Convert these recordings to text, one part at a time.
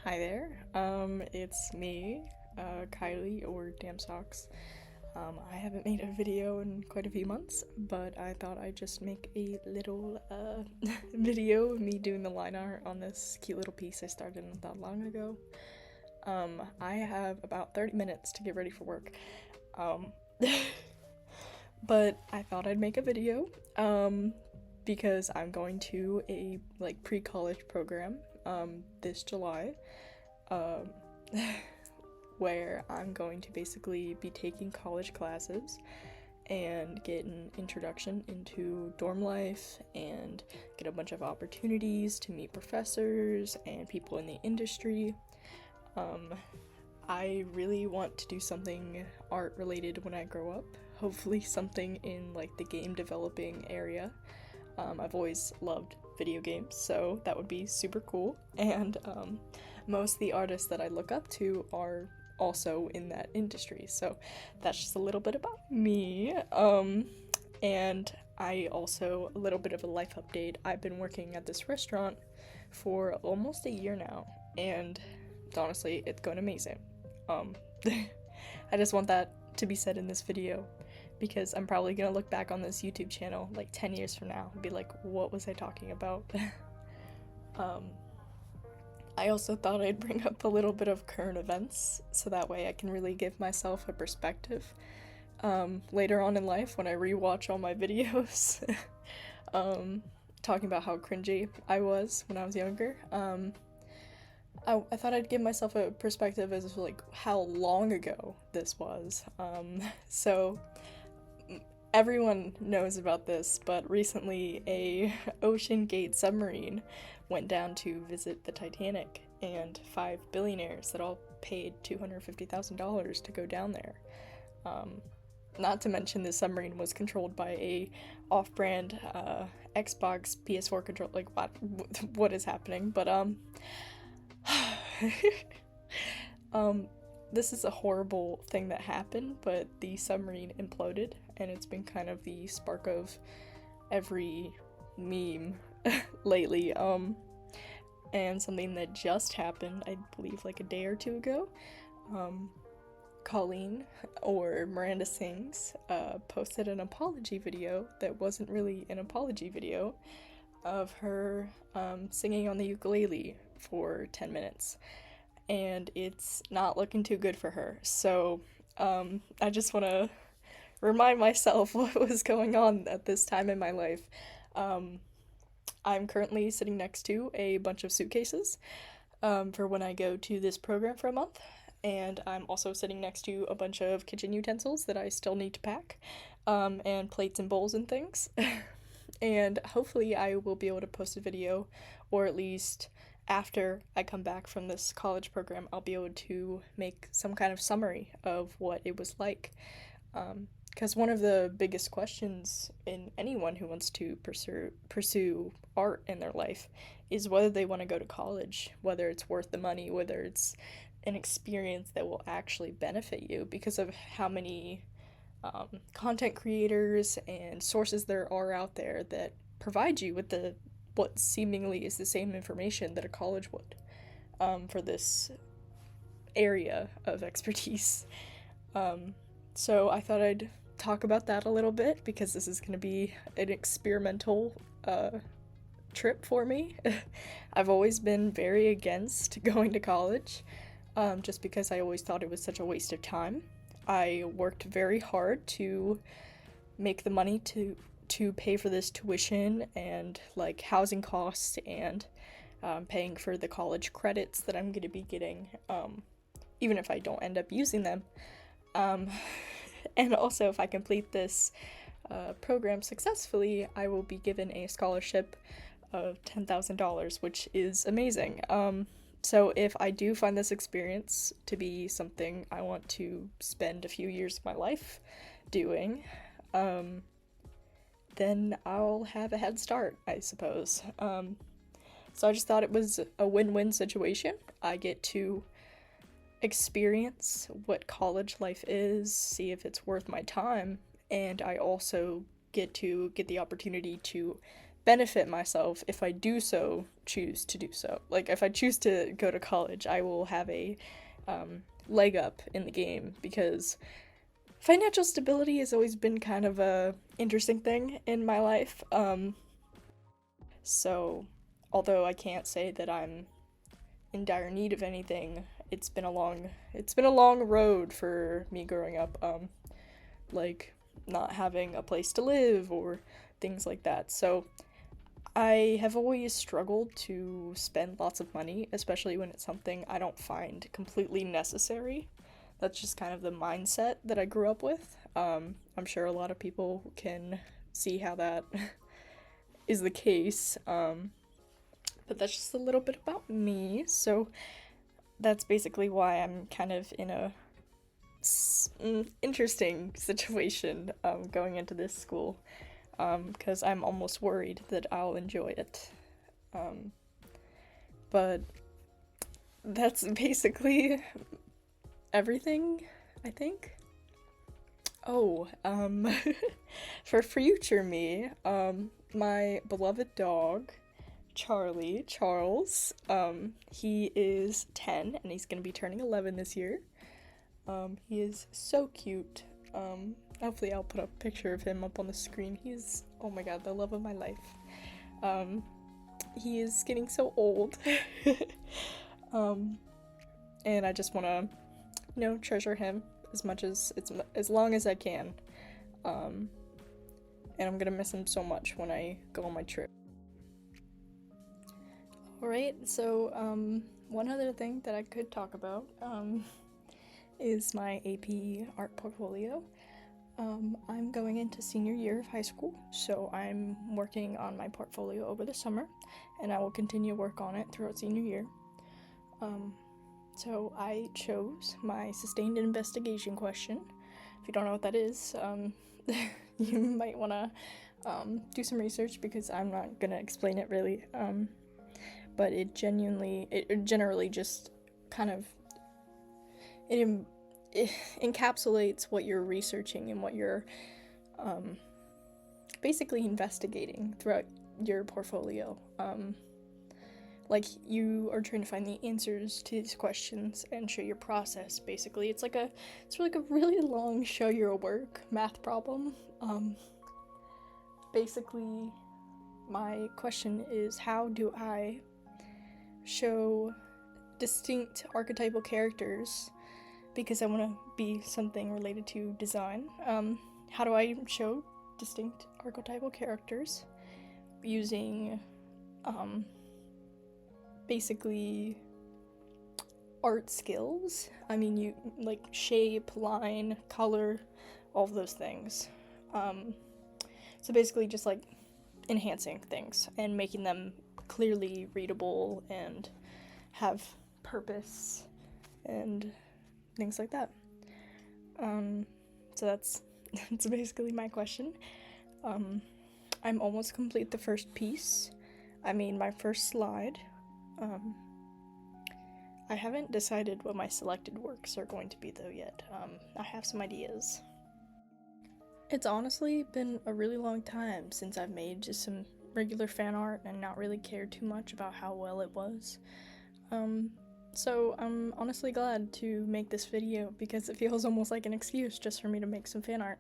Hi there. It's me, Kylie, or Damn Socks. I haven't made a video in quite a few months, but I thought I'd just make a little video of me doing the line art on this cute little piece I started not that long ago. I have about 30 minutes to get ready for work. Um, but I thought I'd make a video, because I'm going to a pre-college program, this July. um, where I'm going to basically be taking college classes and get an introduction into dorm life and get a bunch of opportunities to meet professors and people in the industry. Um, I really want to do something art related when I grow up, hopefully something in the game developing area. I've always loved video games, so that would be super cool. And most of the artists that I look up to are also in that industry, so that's just a little bit about me. And I also, a little bit of a life update, I've been working at this restaurant for almost a year now, and honestly, it's going amazing. Um, I just want that to be said in this video because I'm probably gonna look back on this YouTube channel 10 years from now and be like, what was I talking about? um, I also thought I'd bring up a little bit of current events so that way I can really give myself a perspective later on in life when I rewatch all my videos. um, Talking about how cringy I was when I was younger. I thought I'd give myself a perspective as how long ago this was. So everyone knows about this, but recently a Ocean Gate submarine went down to visit the Titanic, and 5 billionaires that all paid $250,000 to go down there. Not to mention the submarine was controlled by a off-brand Xbox PS4 control. What is happening? But um, this is a horrible thing that happened, but the submarine imploded, and it's been kind of the spark of every meme lately. And something that just happened, I believe, a day or two ago. Colleen, or Miranda Sings, posted an apology video that wasn't really an apology video of her singing on the ukulele for 10 minutes. And it's not looking too good for her. So I just want to remind myself what was going on at this time in my life. I'm currently sitting next to a bunch of suitcases for when I go to this program for a month. And I'm also sitting next to a bunch of kitchen utensils that I still need to pack, and plates and bowls and things. And hopefully I will be able to post a video, or at least after I come back from this college program, I'll be able to make some kind of summary of what it was like. Because one of the biggest questions in anyone who wants to pursue art in their life is whether they want to go to college, whether it's worth the money, whether it's an experience that will actually benefit you, because of how many content creators and sources there are out there that provide you with what seemingly is the same information that a college would, for this area of expertise. So I thought I'd talk about that a little bit because this is going to be an experimental trip for me. I've always been very against going to college, just because I always thought it was such a waste of time. I worked very hard to make the money to pay for this tuition and housing costs and paying for the college credits that I'm going to be getting, even if I don't end up using them. And also, if I complete this program successfully, I will be given a scholarship of $10,000, which is amazing. So if I do find this experience to be something I want to spend a few years of my life doing, then I'll have a head start, I suppose. So I just thought it was a win-win situation. I get to experience what college life is, see if it's worth my time, and I also get the opportunity to benefit myself if I choose to do so. Like, if I choose to go to college, I will have a leg up in the game, because financial stability has always been kind of a interesting thing in my life. So although I can't say that I'm in dire need of anything, it's been a long road for me growing up, like not having a place to live or things like that. So I have always struggled to spend lots of money, especially when it's something I don't find completely necessary. That's just kind of the mindset that I grew up with. I'm sure a lot of people can see how that is the case, but that's just a little bit about me. So that's basically why I'm kind of in a interesting situation going into this school, because I'm almost worried that I'll enjoy it. But that's basically everything, I think. Oh, for future me, my beloved dog, Charles, he is 10 and he's gonna be turning 11 this year. He is so cute. Hopefully I'll put a picture of him up on the screen. He's, oh my god, the love of my life. He is getting so old. And I just wanna, treasure him as long as I can. And I'm gonna miss him so much when I go on my trip. Alright, so, one other thing that I could talk about, is my AP art portfolio. I'm going into senior year of high school, so I'm working on my portfolio over the summer, and I will continue work on it throughout senior year. So I chose my sustained investigation question. If you don't know what that is, you might want to do some research, because I'm not gonna explain it really. But it generally just kind of it encapsulates what you're researching and what you're basically investigating throughout your portfolio. Like, you are trying to find the answers to these questions and show your process, basically. It's like a really long show your work math problem. Basically, my question is, how do I show distinct archetypal characters, because I want to be something related to design. How do I show distinct archetypal characters using basically art skills? I mean, you like shape, line, color, all of those things. So basically just like enhancing things and making them clearly readable and have purpose and things like that. So that's basically my question. I'm almost complete the first piece. I mean, my first slide. I haven't decided what my selected works are going to be though yet. I have some ideas. It's honestly been a really long time since I've made just some regular fan art and not really cared too much about how well it was. So I'm honestly glad to make this video, because it feels almost like an excuse just for me to make some fan art,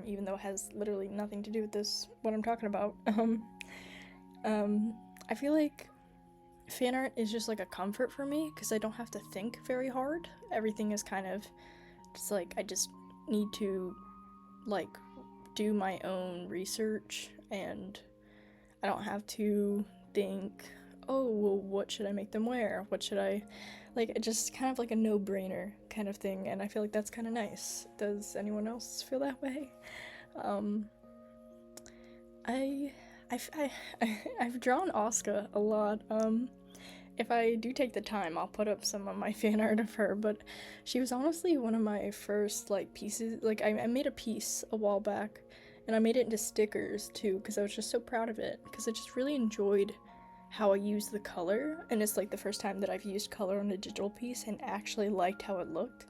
even though it has literally nothing to do with what I'm talking about. I feel like fan art is just like a comfort for me, because I don't have to think very hard. Everything is kind of just like, I just need to like do my own research, and I don't have to think, oh, well, what should I make them wear? What should I, like, it's just kind of like a no-brainer kind of thing, and I feel like that's kind of nice. Does anyone else feel that way? I've drawn Asuka a lot. If I do take the time, I'll put up some of my fan art of her, but she was honestly one of my first, like, pieces. Like, I made a piece a while back, and I made it into stickers, too, because I was just so proud of it, because I just really enjoyed how I used the color, and it's like the first time that I've used color on a digital piece and actually liked how it looked.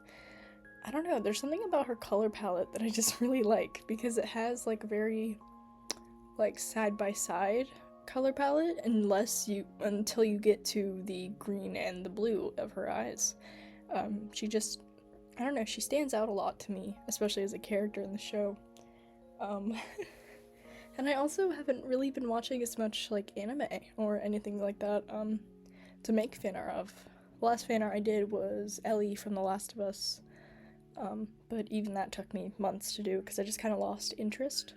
I don't know, there's something about her color palette that I just really like, because it has like very like side by side color palette until you get to the green and the blue of her eyes. She just, I don't know, she stands out a lot to me, especially as a character in the show. And I also haven't really been watching as much like anime or anything like that to make fanart of. The last fanart I did was Ellie from The Last of Us, but even that took me months to do because I just kind of lost interest.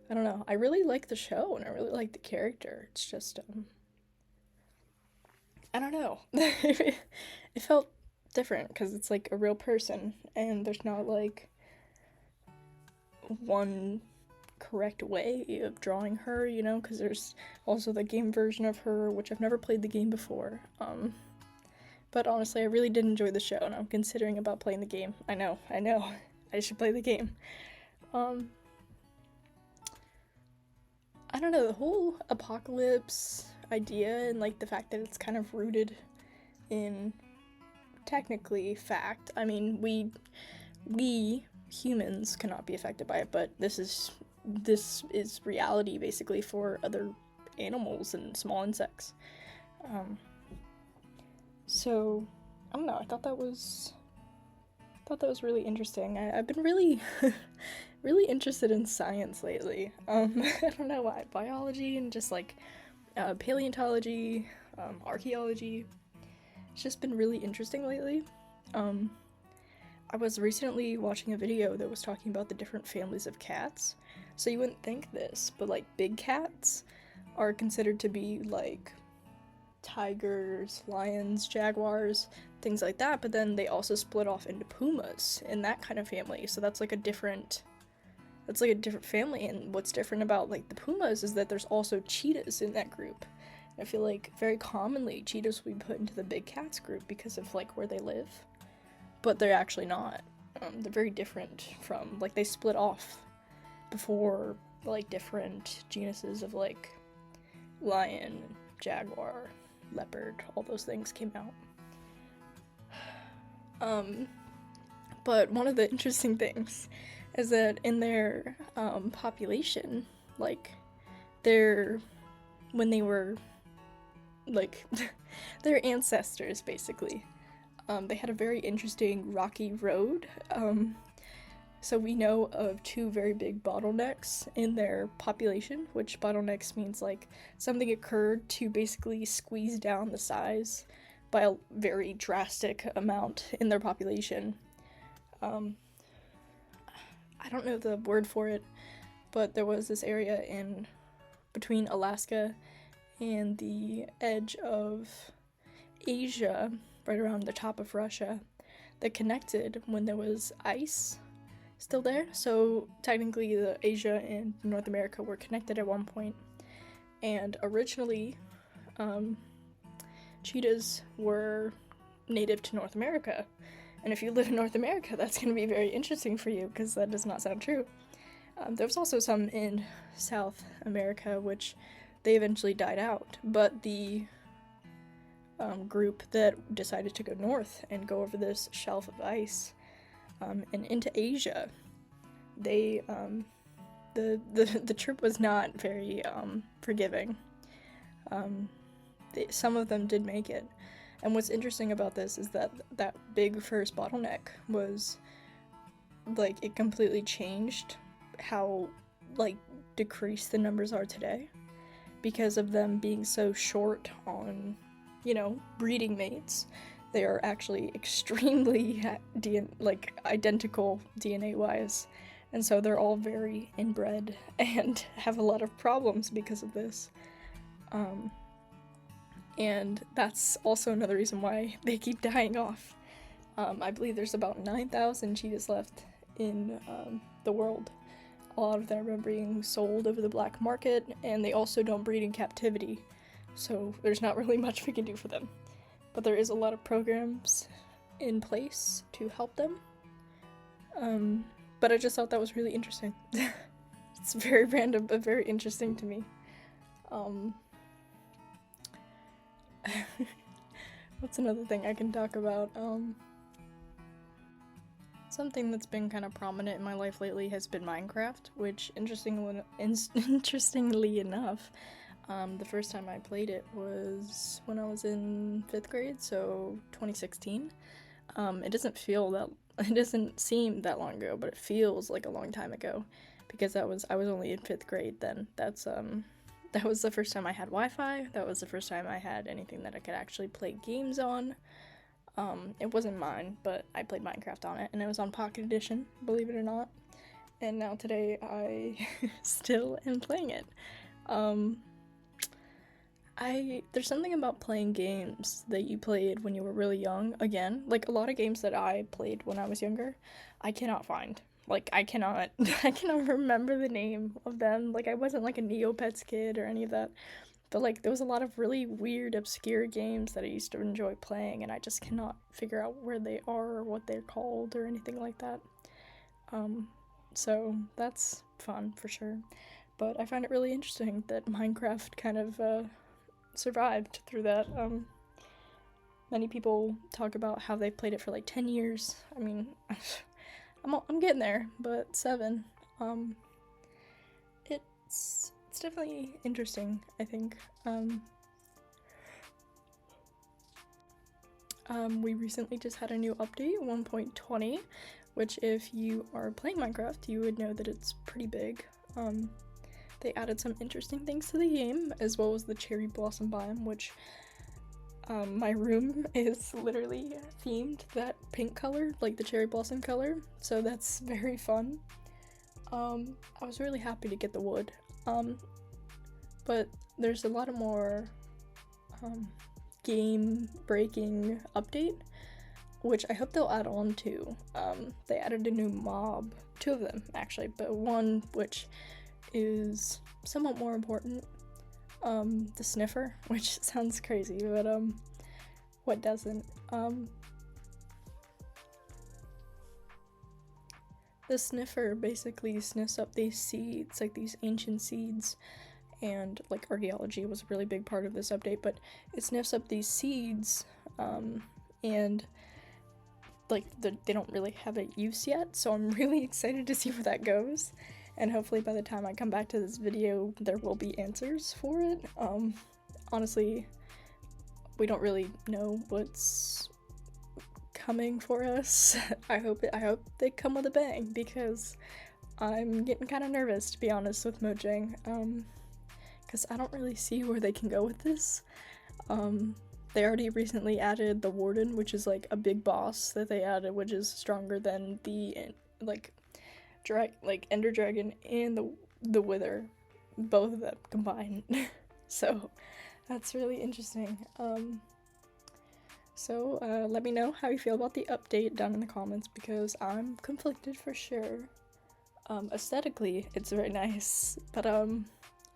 I don't know. I really like the show and I really like the character. It's just, I don't know. It felt different because it's like a real person and there's not like one correct way of drawing her, you know, because there's also the game version of her, which I've never played the game before. But honestly, I really did enjoy the show and I'm considering about playing the game. I know. I should play the game. I don't know, the whole apocalypse idea and like the fact that it's kind of rooted in technically fact. I mean, we humans cannot be affected by it, but this is reality basically for other animals and small insects. So I don't know, I thought that was really interesting. I've been really really interested in science lately. I don't know why. Biology and just like paleontology, archaeology. It's just been really interesting lately. I was recently watching a video that was talking about the different families of cats. So you wouldn't think this, but like big cats are considered to be like tigers, lions, jaguars, things like that, but then they also split off into pumas in that kind of family. So that's like a different family, and what's different about like the pumas is that there's also cheetahs in that group. I feel like very commonly cheetahs will be put into the big cats group because of like where they live, but they're actually not. They're very different from, like, they split off before like different genuses of like lion, jaguar, leopard, all those things came out. But one of the interesting things is that in their population, like when they were like their ancestors basically, they had a very interesting rocky road. So we know of two very big bottlenecks in their population, which bottlenecks means like something occurred to basically squeeze down the size by a very drastic amount in their population. I don't know the word for it, but there was this area in between Alaska and the edge of Asia, right around the top of Russia, that connected when there was ice still there. So technically the Asia and North America were connected at one point, and originally cheetahs were native to North America. And if you live in North America, that's going to be very interesting for you, because that does not sound true. There was also some in South America, which they eventually died out, but the group that decided to go north and go over this shelf of ice and into Asia, they the trip was not very forgiving. Some of them did make it, and what's interesting about this is that that big first bottleneck was like, it completely changed how like decreased the numbers are today, because of them being so short on, you know, breeding mates. They are actually extremely identical DNA wise, and so they're all very inbred and have a lot of problems because of this. And that's also another reason why they keep dying off. I believe there's about 9,000 cheetahs left in the world. A lot of them are being sold over the black market, and they also don't breed in captivity, so there's not really much we can do for them. But there is a lot of programs in place to help them. But I just thought that was really interesting. It's very random, but very interesting to me. What's another thing I can talk about? Something that's been kind of prominent in my life lately has been Minecraft, which interestingly enough, the first time I played it was when I was in 5th grade, so 2016. It doesn't seem that long ago, but it feels like a long time ago, because I was only in 5th grade then. That was the first time I had Wi-Fi. That was the first time I had anything that I could actually play games on. It wasn't mine, but I played Minecraft on it, and it was on Pocket Edition, believe it or not. And now today I still am playing it. There's something about playing games that you played when you were really young, again, like a lot of games that I played when I was younger, I cannot find. Like, I cannot remember the name of them. Like, I wasn't like a Neopets kid or any of that. But like, there was a lot of really weird, obscure games that I used to enjoy playing, and I just cannot figure out where they are or what they're called or anything like that. So that's fun for sure. But I find it really interesting that Minecraft kind of survived through that. Many people talk about how they played it for like 10 years. I mean, I'm getting there, but 7. It's definitely interesting, I think. We recently just had a new update, 1.20, which if you are playing Minecraft, you would know that it's pretty big. They added some interesting things to the game, as well as the cherry blossom biome, which my room is literally themed that pink color, like the cherry blossom color, so that's very fun. I was really happy to get the wood, but there's a lot of more game-breaking update, which I hope they'll add on to. They added a new mob, 2 of them actually, but one which is somewhat more important, the sniffer, which sounds crazy, but what doesn't? The sniffer basically sniffs up these seeds, like these ancient seeds, and like archaeology was a really big part of this update, but it sniffs up these seeds, and like they don't really have a use yet, so I'm really excited to see where that goes. And hopefully by the time I come back to this video, there will be answers for it. Honestly, we don't really know what's coming for us. I hope they come with a bang, because I'm getting kind of nervous, to be honest, with Mojang. Because I don't really see where they can go with this. They already recently added the Warden, which is like a big boss that they added, which is stronger than the Ender Dragon and the Wither, both of them combined. So that's really interesting. So let me know how you feel about the update down in the comments, because I'm conflicted for sure. Aesthetically, it's very nice, but I'm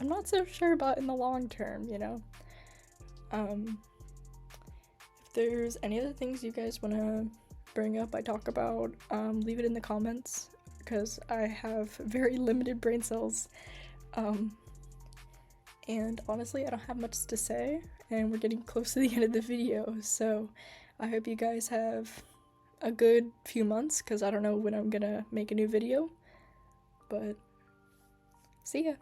not so sure about in the long term, you know? If there's any other things you guys want to bring up, I talk about, leave it in the comments, because I have very limited brain cells, and honestly I don't have much to say, and we're getting close to the end of the video, so I hope you guys have a good few months, because I don't know when I'm gonna make a new video, but see ya!